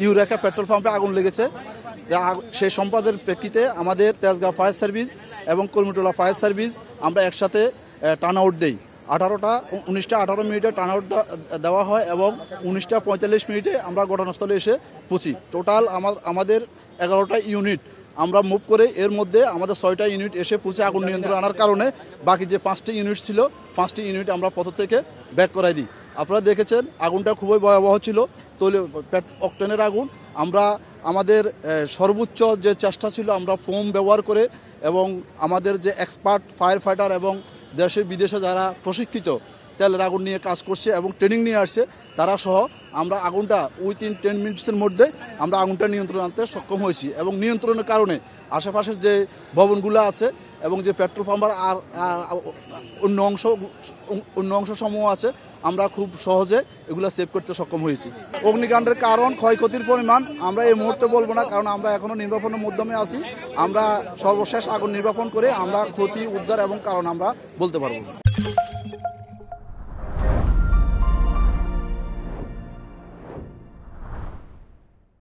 Eureka petrol পাম্পে আগুন লেগেছে। সেই সম্পাদের প্রেক্ষিতে আমাদের তেজগাঁও ফায়ার সার্ভিস এবং কলমিটোলা ফায়ার সার্ভিস আমরা একসাথে টার্ন আউট দিই। 19টা 18 মিনিটে টার্ন আউট দেওয়া হয় এবং 19টা 45 মিনিটে আমরা ঘটনাস্থলে এসে পৌঁছি। টোটাল আমাদের 11টা ইউনিট আমরা মুভ করে এর মধ্যে আমাদের 6টা ইউনিট এসে পৌঁছে আগুন নিয়ন্ত্রণ আনার কারণে বাকি যে 5টি ইউনিট ছিল 5টি ইউনিট আমরা পথ থেকে ব্যাক করাই দিই। আপনারা দেখেছেন আগুনটা খুবই ভয়াবহ ছিল, অকটেনের আগুন। আমরা আমাদের সর্বোচ্চ যে চেষ্টা ছিল আমরা ফোম ব্যবহার করে এবং আমাদের যে এক্সপার্ট ফায়ার ফাইটার এবং দেশে বিদেশে যারা প্রশিক্ষিত তেলের আগুন নিয়ে কাজ করছে এবং ট্রেনিং নিয়ে আসছে তারা সহ আমরা আগুনটা উইথিন 10 মিনিটসের মধ্যে আমরা আগুনটা নিয়ন্ত্রণ আনতে সক্ষম হয়েছি। এবং নিয়ন্ত্রণের কারণে আশেপাশের যে ভবনগুলো আছে এবং যে পেট্রোল পাম্পের আর অন্য অংশ সমূহ আছে আমরা খুব সহজে এগুলো সেভ করতে সক্ষম হয়েছি। অগ্নিকাণ্ডের কারণ ক্ষয়ক্ষতির পরিমাণ আমরা এই মুহূর্তে বলবো না, কারণ আমরা এখনও নির্বাপনের মাধ্যমে আছি। আমরা সর্বশেষ আগুন নির্বাপন করে আমরা ক্ষতি উদ্ধার এবং কারণ আমরা বলতে পারবো।